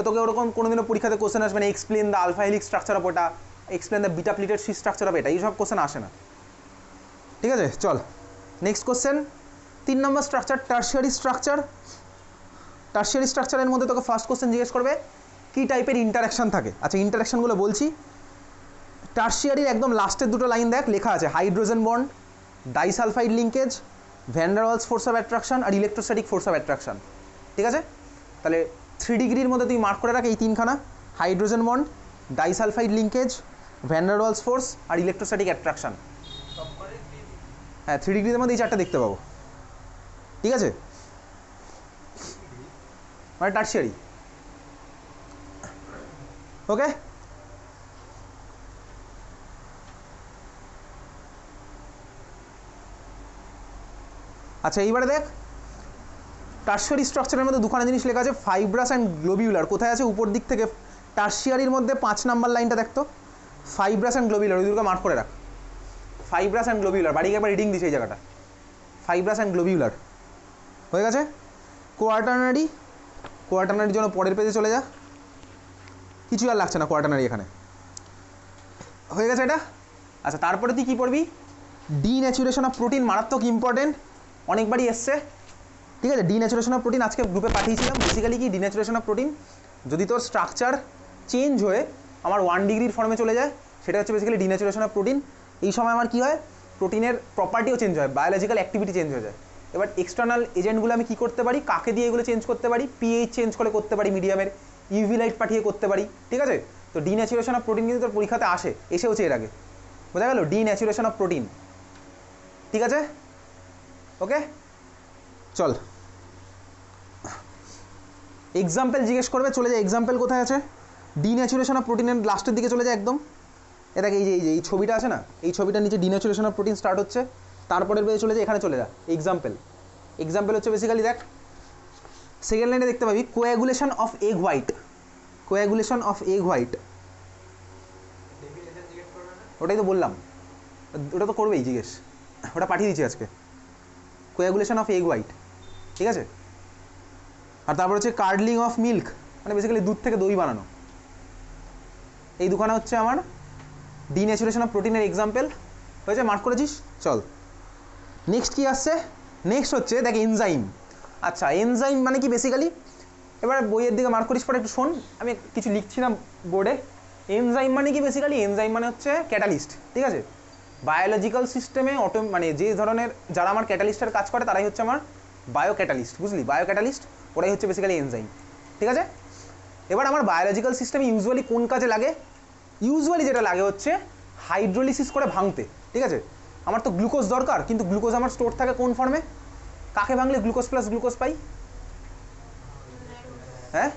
তোকে ওরকম কোনোদিনও পরীক্ষাতে কোশ্চেন আসবে না explain the alpha helix structure of ওটা, explain the beta pleated sheet structure of এটা, এইসব কোশ্চেন আসে না, ঠিক আছে। চল next question 3 number structure tertiary structure, tertiary স্ট্রাকচারের মধ্যে তোকে ফার্স্ট কোশ্চেন জিজ্ঞেস করবে কী টাইপের ইন্টারাকশান থাকে, আচ্ছা ইন্টারাকশানগুলো বলছি, টার্সিয়ারির একদম লাস্টের দুটো লাইন দেখ লেখা আছে hydrogen bond, disulphide linkage, van der Waals force of attraction আর ইলেকট্রোস্ট্যাটিক ফোর্স অফ অ্যাট্রাকশন। ঠিক আছে, তাহলে 3 ডিগ্রির মধ্যে তুই মার্ক করে রাখ এই তিনখানা, hydrogen bond, disulphide linkage, van der Waals force আর ইলেকট্রোস্ট্যাটিক অ্যাট্রাকশন। হ্যাঁ 3 ডিগ্রির মধ্যে এই চারটা দেখতে পাবো। ঠিক আছে, মানে টার্সিয়ারি। ওকে, আচ্ছা এইবারে দেখ টার্সিয়ারি স্ট্রাকচারের মধ্যে দুখানা জিনিস লেখা আছে, ফাইব্রাস অ্যান্ড গ্লোবিউলার। কোথায় আছে? উপর দিক থেকে টার্সিয়ারির মধ্যে 5 নাম্বার লাইনটা দেখতো, ফাইব্রাস অ্যান্ড গ্লোবিউলার, ওই দুটোকে মার্ক করে রাখ। ফাইব্রাস অ্যান্ড গ্লোবিউলার, বাড়িকে একবার রিডিং দিছে এই জায়গাটা, ফাইব্রাস অ্যান্ড গ্লোবিউলার হয়ে গেছে। কোয়াটারনারি, কোয়াটারনারির জন্য পরের পেজে চলে যা, কিছু আর লাগছে না কোয়াটারনারি এখানে, হয়ে গেছে এটা। আচ্ছা তারপরে তুই কী পড়বি? ডিন্যাচুরেশন অফ প্রোটিন, মারাত্মক ইম্পর্টেন্ট, অনেকবারই এসছে। ঠিক আছে, ডিন্যাচুরেশন অফ প্রোটিন আজকে গ্রুপে পাঠিয়েছিলাম। বেসিক্যালি কি ডিন্যাচুরেশন অফ প্রোটিন, যদি তোর স্ট্রাকচার চেঞ্জ হয়ে আমার 1 ডিগ্রির ফর্মে চলে যায়, সেটা হচ্ছে বেসিক্যালি ডিন্যাচুরেশন অফ প্রোটিন। এই সময় আমার কী হয়, প্রোটিনের প্রপার্টিও চেঞ্জ হয়, বায়োলজিক্যাল অ্যাক্টিভিটি চেঞ্জ হয়ে যায়। এবার এক্সটার্নাল এজেন্টগুলো আমি কী করতে পারি, কাকে দিয়ে এগুলো চেঞ্জ করতে পারি? পিএইচ চেঞ্জ করে করতে পারি, মিডিয়ামের ইউভি লাইট পাঠিয়ে করতে পারি। ঠিক আছে, তো ডিন্যাচুরেশন অফ প্রোটিন কিন্তু তোর পরীক্ষাতে আসে, এসেওছে এর আগে, বোঝা গেল? ডিন্যাচুরেশন অফ প্রোটিন। ঠিক আছে, ওকে চল এক্সাম্পল জিজ্ঞেস করবে, চলে যায় এক্সাম্পল কোথায় আছে? ডিন্যাচুরেশন অফ প্রোটিনের লাস্টের দিকে চলে যায় একদম। এ দেখ এই ছবিটা আছে না, এই ছবিটার নিচে ডিন্যাচুরেশন অফ প্রোটিন স্টার্ট হচ্ছে, তারপরের পেজে চলে যায়, এখানে চলে যা এক্সাম্পল। এক্সাম্পল হচ্ছে বেসিক্যালি দেখ সেকেন্ড লাইনে দেখতে পাবি coagulation of egg white, coagulation of egg white, ওটাই তো বললাম, ওটা তো করবেই জিজ্ঞেস, ওটা পাঠিয়ে দিচ্ছি আজকে, কোয়াগুলেশন অফ এগ হোয়াইট। ঠিক আছে, আর তারপর হচ্ছে কার্ডলিং অফ মিল্ক, মানে বেসিক্যালি দুধ থেকে দই বানানো। এই দুখানা হচ্ছে আমার ডিন্যাচুরেশন অফ প্রোটিনের এক্সাম্পল। হয়েছে, মার্ক করেছিস? চল নেক্সট কি আসছে? নেক্সট হচ্ছে দেখ এনজাইম। আচ্ছা এনজাইম মানে কি বেসিক্যালি, এবার বইয়ের দিকে মার্ক করিস পরে একটু শোন, আমি কিছু লিখছি না বোর্ডে। এনজাইম মানে কি বেসিক্যালি, এনজাইম মানে হচ্ছে ক্যাটালিস্ট। ঠিক আছে, বায়োলজিক্যাল সিস্টেমে মানে যে ধরনের যারা আমার ক্যাটালিস্টের কাজ করে তারাই হচ্ছে আমার বায়ো ক্যাটালিস্ট, বুঝলি? বায়ো ক্যাটালিস্ট ওরাই হচ্ছে বেসিক্যালি এনজাইম। ঠিক আছে, এবার আমার বায়োলজিক্যাল সিস্টেমে ইউজুয়ালি কোন কাজে লাগে? ইউজুয়ালি যেটা লাগে হচ্ছে হাইড্রোলিসিস করে ভাঙতে। ঠিক আছে, আমার তো গ্লুকোজ দরকার, কিন্তু গ্লুকোজ আমার স্টোর থাকে কোন ফর্মে? কাকে ভাঙলে গ্লুকোজ প্লাস গ্লুকোজ পাই? হ্যাঁ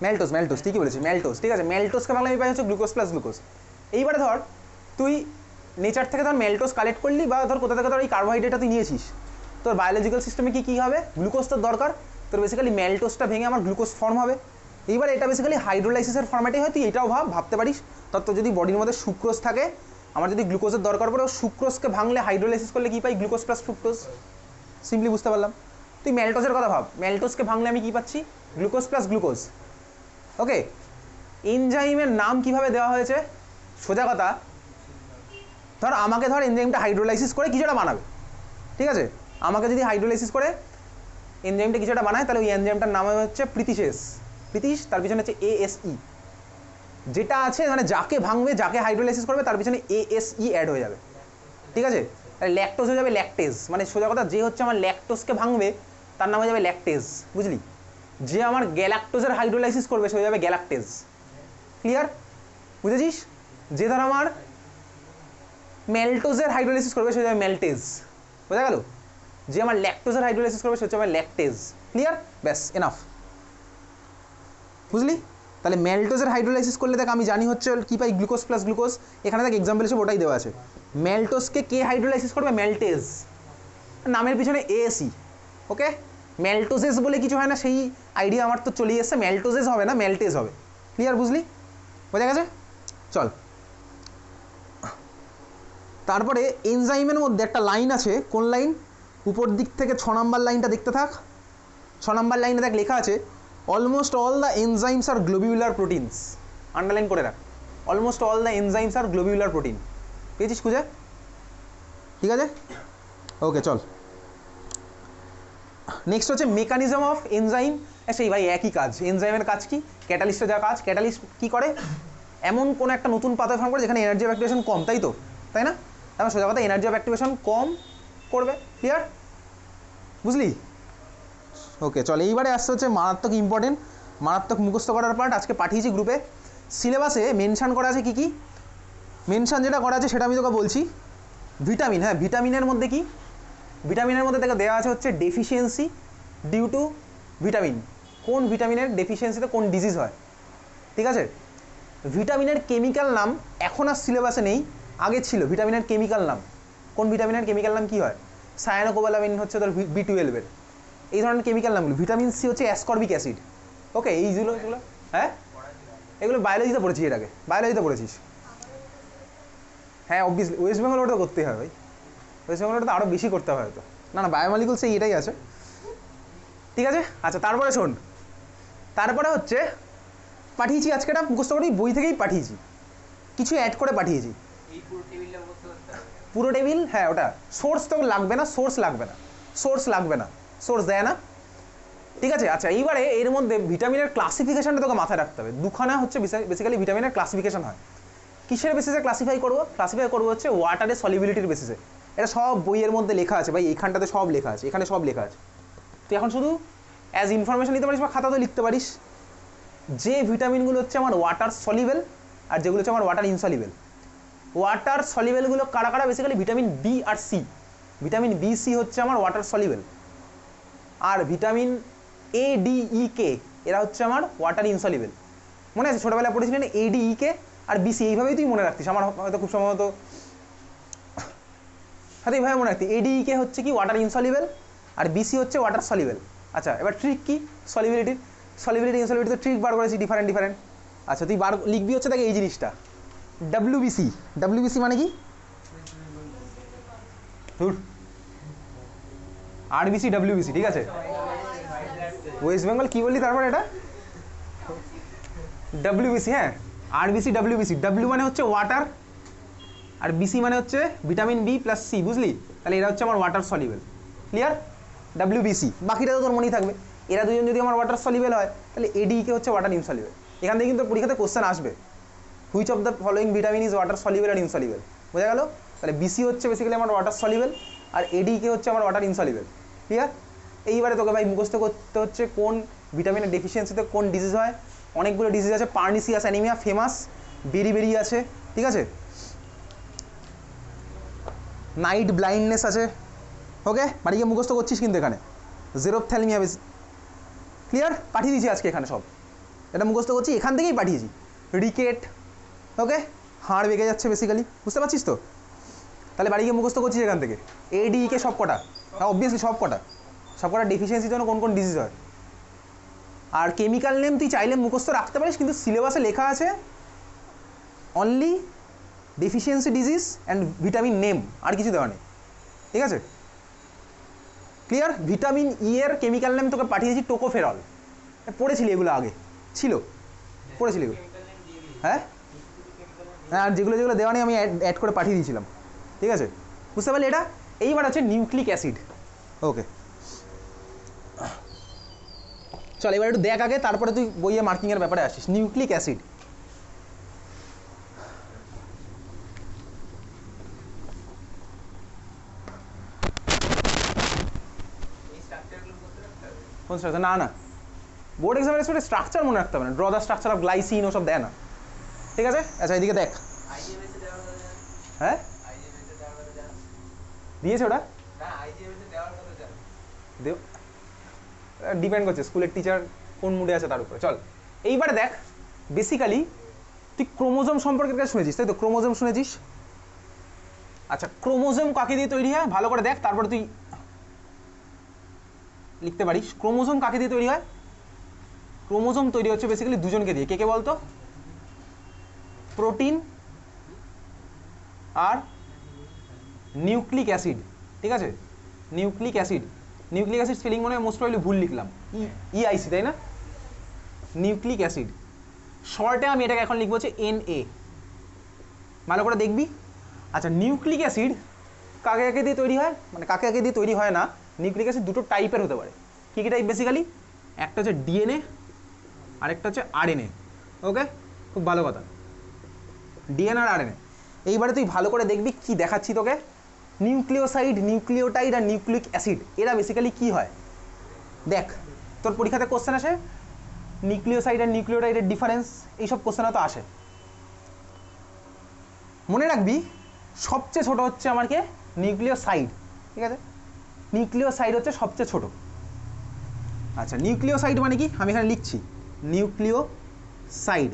ম্যালটোজ, ম্যালটোজ ঠিকই বলেছি, ম্যালটোজ। ঠিক আছে, ম্যালটোজকে ভাঙলে আমি পাই হচ্ছে গ্লুকোজ প্লাস গ্লুকোজ। এইবারে ধর তুই নেচার থেকে ধর ম্যালটোজ কালেক্ট করলি, বা ধর কোথা থেকে ধর এই কার্বোহাইড্রেটটা তুই নিয়েছিস, তোর বায়োলজিক্যাল সিস্টেমে কী হবে? গ্লুকোজ তোর দরকার, তোর বেসিক্যালি ম্যালটোজটা ভেঙে আমার গ্লুকোজ ফর্ম হবে। এইবার এটা বেসিক্যালি হাইড্রোলাইসিসের ফর্ম্যাটেই হয়, তুই এটাও ভাবতে পারিস। তোর যদি বডির মধ্যে সুক্রোজ থাকে, আমার যদি গ্লুকোজের দরকার পড়ে, সুক্রোজকে ভাঙলে হাইড্রোলাইসিস করলে কী পাই? Glucose plus fructose. সিম্পলি বুঝতে পারলাম। তুই ম্যালটোজের কথা ভাব, ম্যালটোজকে ভাঙলে আমি কী পাচ্ছি? Glucose plus glucose. ওকে, এনজাইমের নাম কিভাবে দেওয়া হয়েছে? সোজা কথা, ধর আমাকে ধর এনজাইমটা হাইড্রোলাইসিস করে কিছুটা বানাবে। ঠিক আছে, আমাকে যদি হাইড্রোলাইসিস করে এনজাইমটা কিছুটা বানায়, তাহলে ওই এনজাইমটার নাম হচ্ছে প্রীতিশেষ। প্রীতিশ, তার পিছনে হচ্ছে ASE, যেটা আছে মানে যাকে ভাঙবে, যাকে হাইড্রোলাইসিস করবে তার পিছনে ASE অ্যাড হয়ে যাবে। ঠিক আছে, তাহলে ল্যাকটোজ হয়ে যাবে ল্যাকটেজ, মানে সোজা কথা যে হচ্ছে আমার ল্যাকটোজকে ভাঙবে তার নাম হয়ে যাবে ল্যাকটেজ, বুঝলি? যে আমার গ্যালাক্টোজের হাইড্রোলাইসিস করবে সে হয়ে যাবে গ্যালাক্টেজ। ক্লিয়ার? বুঝেছিস? যে ধর আমার ম্যালটোজের হাইড্রোলাইসিস করবে সে হয়ে যাবে ম্যালটেজ, বোঝা গেল? যে আমার ল্যাকটোজের হাইড্রোলাইসিস করবে সে হচ্ছে আমার ল্যাকটেজ। ক্লিয়ার? ব্যাস এনাফ, বুঝলি? তাহলে ম্যালটোজের হাইড্রোলাইসিস করলে দেখ আমি জানি হচ্ছে কী পাই? Glucose plus glucose. এখানে দেখ এক্সাম্পল হিসেবে ওটাই দেওয়া আছে। ম্যালটোজকে কে হাইড্রোলাইসিস করবে? ম্যালটেজ, নামের পিছনে ASE। ওকে, ম্যালটোজেস বলে কিছু হয় না, সেই আইডিয়া আমার তো চলেই এসছে, ম্যালটোজেস হবে না, ম্যালটেজ হবে। ক্লিয়ার? বুঝলি? বোঝা গেছে? চল, তারপরে এনজাইমের মধ্যে একটা লাইন আছে, কোন লাইন? উপর দিক থেকে 6 নাম্বার লাইনটা দেখতে থাক। 6 নাম্বার লাইনে দেখ লেখা আছে অলমোস্ট অল দ্য এনজাইমস আর গ্লোবিউলার প্রোটিনস। আন্ডারলাইন করে রাখ, অলমোস্ট অল দ্য এনজাইমস আর গ্লোবিউলার প্রোটিন। পেয়েছিস খুঁজে? ঠিক আছে, ওকে চল। নেক্সট হচ্ছে মেকানিজম অফ এনজাইম। সেই ভাই একই কাজ, এনজাইমের কাজ কি? ক্যাটালিস্টের যা কাজ, ক্যাটালিস্ট কী করে? এমন কোনো একটা নতুন পাথর ফর্ম করে যেখানে এনার্জি অফ অ্যাক্টিভেশন কম, তাই তো, তাই না? তারপর সোজা কথা এনার্জি অফ অ্যাক্টিভেশন কম করবে। ক্লিয়ার? বুঝলি? ওকে চল, এইবারে আসতে হচ্ছে মারাত্মক ইম্পর্টেন্ট, মারাত্মক মুখস্থ করার পার্ট। আজকে পাঠিয়েছি গ্রুপে, সিলেবাসে মেনশান করা আছে কী কী। মেনশান যেটা করা আছে সেটা আমি তোকে বলছি। ভিটামিন, হ্যাঁ ভিটামিনের মধ্যে কি, ভিটামিনের মধ্যে থেকে দেওয়া আছে হচ্ছে ডেফিসিয়েন্সি ডিউ টু ভিটামিন, কোন ভিটামিনের ডেফিসিয়েন্সিতে কোন ডিজিজ হয়। ঠিক আছে? ভিটামিনের কেমিক্যাল নাম এখন আর সিলেবাসে নেই, আগে ছিল ভিটামিনের কেমিক্যাল নাম। কোন ভিটামিনের কেমিক্যাল নাম কী হয়? সায়ানোকোবালামিন হচ্ছে তোর B12-এর, এই ধরনের কেমিক্যাল নামগুলো। ভিটামিন সি হচ্ছে অ্যাসকর্বিক অ্যাসিড। ওকে, এইগুলো এগুলো হ্যাঁ এগুলো বায়োলজিতে পড়েছিস, এর আগে বায়োলজিতে পড়েছিস। হ্যাঁ অবভিয়াসলি ওয়েস্ট বেঙ্গল ওটা করতেই হয় ভাই, ওয়েস্ট বেঙ্গল ওটা তো আরও বেশি করতে হয় হয়তো। না না বায়োমলিকুল সেই এটাই আছে। ঠিক আছে, আচ্ছা তারপরে শোন, তারপরে হচ্ছে পাঠিয়েছি আজকে এটা মুখস্থ করি, বই থেকেই পাঠিয়েছি, কিছু অ্যাড করে পাঠিয়েছি। পুরো টেবিল, হ্যাঁ ওটা সোর্স তো লাগবে না, সোর্স লাগবে না, সোর্স লাগবে না, সোর্স দেয় না। ঠিক আছে, আচ্ছা এইবারে এর মধ্যে ভিটামিনের ক্লাসিফিকেশনটা তোকে মাথায় রাখতে হবে। দুখানা হচ্ছে বেসিক্যালি ভিটামিনের ক্লাসিফিকেশন হয়। কিসের বেসিসে ক্লাসিফাই করবো হচ্ছে ওয়াটারের সলিবিলিটির বেসিসে। এটা সব বইয়ের মধ্যে লেখা আছে ভাই, এইখানটাতে সব লেখা আছে, এখানে সব লেখা আছে। তুই এখন শুধু অ্যাজ ইনফরমেশন নিতে পারিস বা খাতাতেও লিখতে পারিস যে ভিটামিনগুলো হচ্ছে আমার ওয়াটার সলিবেল আর যেগুলো হচ্ছে আমার ওয়াটার ইনসলিবেল। ওয়াটার সলিবেলগুলো কারা কারা? বেসিক্যালি ভিটামিন বি আর সি। ভিটামিন বি সি হচ্ছে আমার ওয়াটার সলিবেল, আর vitamin A D E K এরা হচ্ছে আমার ওয়াটার ইনসলিবেল। মনে আছে ছোটোবেলায় পড়েছিলেন এ ডি ই কে আর বিসি, এইভাবেই তুই মনে রাখতিস, আমার হয়তো খুব সম্ভবত হয়তো এইভাবে মনে রাখতি। এ ডি ই কে হচ্ছে কি ওয়াটার ইনসলিবেল আর বিসি হচ্ছে ওয়াটার সলিবেল। আচ্ছা এবার ট্রিক কি সলিবিলিটির, সলিবিলিটি ইনসলিবিলিটি ট্রিক বার করেছি ডিফারেন্ট ডিফারেন্ট। আচ্ছা তুই বার লিখবি হচ্ছে দেখে এই জিনিসটা ডাব্লিউবিসি। ডাব্লিউবিসি মানে কি? আরবিসি ডাব্লিউবিসি, ঠিক আছে। ওয়েস্ট বেঙ্গল কি বললি তারপর এটা ডাব্লিউবিসি, হ্যাঁ আরবিসি ডাব্লিউবিসি। ডাব্লিউ মানে হচ্ছে ওয়াটার আর বিসি মানে হচ্ছে ভিটামিন বি প্লাস সি, বুঝলি? তাহলে এরা হচ্ছে আমার ওয়াটার সলিবেল। ক্লিয়ার? ডাব্লিউবিসি, বাকিটা তো তোর মনেই থাকবে। এরা দুজন যদি আমার ওয়াটার সলিবেল হয় তাহলে এডিকে হচ্ছে ওয়াটার ইনসলিবেল। এখান থেকে কিন্তু পরীক্ষাতে কোশ্চেন আসবে, which of the following vitamin is water soluble আর ইনসলিবেল। বোঝা গেল? তাহলে বিসি হচ্ছে বেসিক্যালি আমার ওয়াটার সলিবেল আর এডিকে হচ্ছে আমার ওয়াটার ইনসলিবেল। ক্লিয়ার? এইবারে তোকে ভাই মুখস্থ করতে হচ্ছে কোন ভিটামিনের ডেফিসিয়েন্সিতে কোন ডিজিজ হয়। অনেকগুলো ডিজিজ আছে, পার্নিসিয়াস অ্যানিমিয়া ফেমাস, বেরি আছে, ঠিক আছে, নাইট ব্লাইন্ডনেস আছে। ওকে, বাড়ি গিয়ে মুখস্থ করছিস কিন্তু এখানে জেরোপথ্যালমিয়া বেশি। ক্লিয়ার? পাঠিয়ে দিয়েছি আজকে এখানে সব, এটা মুখস্থ করছি, এখান থেকেই পাঠিয়েছি। রিকেট, ওকে, হাড় বেগে যাচ্ছে বেসিক্যালি, বুঝতে পারছিস তো? তাহলে বাড়ি গিয়ে মুখস্থ করছিস এখান থেকে এডিকে সব কটা, হ্যাঁ অবভিয়াসলি সব কটা ডেফিসিয়েন্সির জন্য কোন কোন ডিজিজ হয়। আর কেমিক্যাল নেম তুই চাইলে মুখস্থ রাখতে পারিস, কিন্তু সিলেবাসে লেখা আছে only deficiency disease and vitamin name, আর কিছু দেওয়া নেই। ঠিক আছে? ক্লিয়ার? ভিটামিন ই এর কেমিক্যাল নেম তোকে পাঠিয়েছি টোকোফেরল, পড়েছিলি এগুলো আগে ছিল, পড়েছিলি এগুলো? হ্যাঁ হ্যাঁ, আর যেগুলো যেগুলো দেওয়া নেই আমি অ্যাড করে পাঠিয়ে দিয়েছিলাম। ঠিক আছে, বুঝতে পারলি? এটা এইবার আছে নিউক্লিক অ্যাসিড। ওকে চল এবার একটু দেখ আগে, তারপরে তুই বইয়ে মার্কিংয়ের ব্যাপারে আসিস। নিউক্লিক অ্যাসিড, কোন স্ট্রাকচার? না না, বোর্ড এক্সামের স্ট্রাকচার মনে রাখতে হবে না, draw the structure of glycine ওসব দেয় না। ঠিক আছে, আচ্ছা এদিকে দেখ। হ্যাঁ দিয়েছে ওটা, ডিপেন্ড করছে স্কুলের টিচার কোন মুডে আছে তার উপরে। চল এইবারে দেখ, বেসিক্যালি তুই ক্রোমোজোম সম্পর্কে শুনেছিস তাই তো? ক্রোমোজোম শুনেছিস? আচ্ছা ক্রোমোজোম কাকে দিয়ে তৈরি হয় ভালো করে দেখ, তারপরে তুই লিখতে পারিস। ক্রোমোজোম কাকে দিয়ে তৈরি হয়? ক্রোমোজোম তৈরি হচ্ছে বেসিক্যালি দুজনকে দিয়ে। কে কে বলতো? প্রোটিন আর নিউক্লিক অ্যাসিড। ঠিক আছে, nucleic acid. Nucleic acid spelling মনে হয় মোস্ট প্রবাবলি ভুল লিখলাম, ইআইসি তাই না? নিউক্লিক অ্যাসিড শর্টে আমি এটাকে এখন লিখবো হচ্ছে NA, ভালো করে দেখবি। আচ্ছা নিউক্লিক অ্যাসিড কাকে কাকে দিয়ে তৈরি হয়, মানে কাকে কাকে দিয়ে তৈরি হয় না, নিউক্লিক অ্যাসিড দুটো টাইপের হতে পারে। কী কী টাইপ বেসিক্যালি? একটা হচ্ছে ডিএনএ আরেকটা হচ্ছে আরএনএ। ওকে, খুব ভালো কথা, ডিএনএ আর আরএনএ। এইবারে তুই ভালো করে দেখবি কি দেখাচ্ছি তোকে। নিউক্লিওসাইড, নিউক্লিওটাইড আর নিউক্লিক অ্যাসিড এরা বেসিক্যালি কি হয় দেখ, তোর পরীক্ষাতে কোশ্চেন আসে নিউক্লিওসাইড আর নিউক্লিওটাইডের ডিফারেন্স, এইসব কোশ্চেন তো আসে। মনে রাখবি সবচেয়ে ছোট হচ্ছে আমার কে নিউক্লিওসাইড, ঠিক আছে, নিউক্লিওসাইড হচ্ছে সবচেয়ে ছোট। আচ্ছা নিউক্লিওসাইড মানে কি আমি এখানে লিখছি, নিউক্লিওসাইড,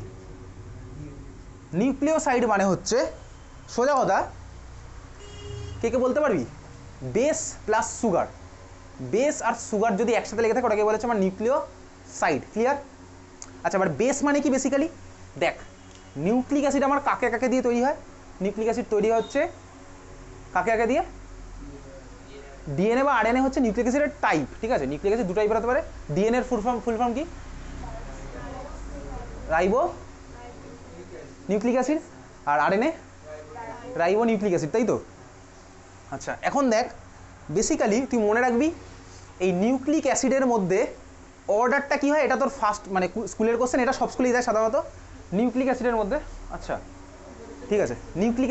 নিউক্লিওসাইড মানে হচ্ছে সোজা কথা, কে বলতে পারবি, বেস প্লাস সুগার, বেস আর সুগার যদি একসাথে লেগে থাকে ওটাকে বলেছে আমার নিউক্লিওসাইড, ক্লিয়ার। আচ্ছা এবার বেস মানে কি বেসিক্যালি দেখ, নিউক্লিক অ্যাসিড আমার কাকে কাকে দিয়ে তৈরি হয়, নিউক্লিক অ্যাসিড তৈরি হচ্ছে কাকে কাকে দিয়ে, ডিএনএ বা আরএনএ হচ্ছে নিউক্লিক অ্যাসিডের টাইপ, ঠিক আছে, নিউক্লিক অ্যাসিড দুটো টাইপের হতে পারে। ডিএনএ এর ফুল ফর্ম কি, রাইবো নিউক্লিক অ্যাসিড, আর আরএনএ রাইবো নিউক্লিক অ্যাসিড, তাই তো। আচ্ছা এখন দেখ বেসিক্যালি তুই মনে রাখবি এই নিউক্লিক অ্যাসিডের মধ্যে অর্ডারটা কি হয়, এটা তোর ফার্স্ট মানে স্কুলের কোশ্চেন, এটা সব স্কুলেই দেয় সাধারণত। নিউক্লিক অ্যাসিডের মধ্যে, আচ্ছা ঠিক আছে, নিউক্লিক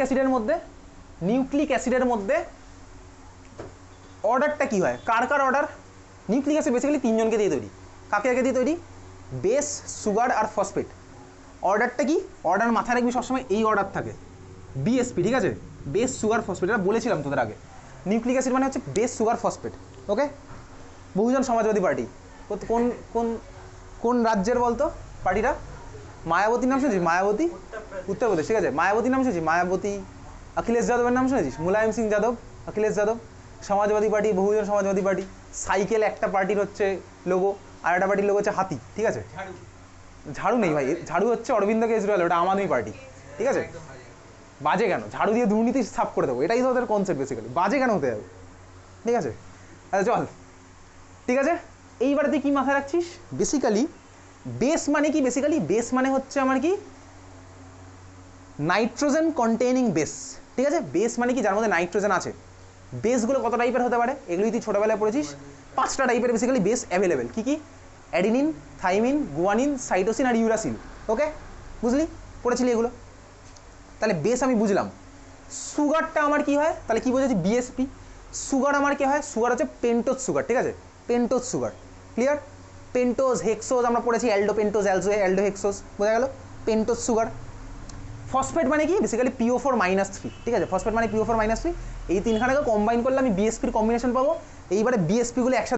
অ্যাসিডের মধ্যে অর্ডারটা কি হয়, কার কার অর্ডার, নিউক্লিক অ্যাসিড বেসিক্যালি তিনজনকে দিয়ে তৈরি, কাকে কাকে দিয়ে তৈরি, বেস, সুগার আর ফসফেট। অর্ডারটা কি, অর্ডার মাথায় রাখবি সবসময় এই অর্ডার থাকে, বিএসপি, ঠিক আছে, বেস সুগার ফসফেট, এটা বলেছিলাম তোদের আগে। নিউক্লিক অ্যাসিড মানে হচ্ছে বেস সুগার ফসফেট, ওকে। বহুজন সমাজবাদী পার্টি কোন কোন কোন রাজ্যের বলতো পার্টিটা, মায়াবতীর নাম শুনেছিস, মায়াবতী উত্তরপ্রদেশ, ঠিক আছে, মায়াবতীর নাম শুনেছিস, মায়াবতী। অখিলেশ যাদবের নাম শুনেছিস, Mulayam Singh Yadav, Akhilesh Yadav, Samajwadi party, Bahujan Samajwadi party. Cycle একটা পার্টির হচ্ছে লোগো, আর একটা পার্টির লোগো হচ্ছে হাতি, ঠিক আছে। ঝাড়ু নেই ভাই, ঝাড়ু হচ্ছে অরবিন্দ কেজরিওয়াল, ওটা আম আদমি পার্টি, ঠিক আছে। বাজে কেন, ঝাড়ু দিয়ে দুর্নীতি সাফ করে দেবো, এটাই তো ওদের কনসেপ্ট বেসিক্যালি, বাজে কেন হতে যাবে, ঠিক আছে। আচ্ছা চল, ঠিক আছে, এইবারে তুই কি মাথায় রাখছিস, বেসিক্যালি বেস মানে কি, বেসিক্যালি বেস মানে হচ্ছে আমার কি নাইট্রোজেন কন্টেইনিং বেস, ঠিক আছে। বেস মানে কি যার মধ্যে নাইট্রোজেন আছে। বেসগুলো কত টাইপের হতে পারে, এগুলোই তুই ছোটোবেলায় পড়েছিস, 5টা টাইপের বেসিক্যালি বেস অ্যাভেলেবেল, কি কি, অ্যাডিনিন, থাইমিন, গুয়ানিন, সাইটোসিন আর ইউরাসিল, ওকে বুঝলি, পড়েছিলি এগুলো। তাহলে বেস আমি বুঝলাম। সুগারটা আমার কি হয়, তাহলে কি বোঝাচ্ছি, বিএসপি। সুগার আমার কি হয়, সুগার হচ্ছে পেন্টোজ সুগার, ঠিক আছে, pentose sugar, clear. Pentose, hexose আমরা পড়েছি, অ্যালডো পেন্টোজ, অ্যালডো হেক্সোজ, বোঝা গেল, পেন্টোজ সুগার। ফসফেট মানে কি, বেসিক্যালি PO4-3, ঠিক আছে, ফসফেট মানে PO4-3, এই তিনখানাকে কম্বাইন করলে আমি বিএসপির কম্বিনেশন পাবো। এইবারে বিএসপিগুলো একসাথে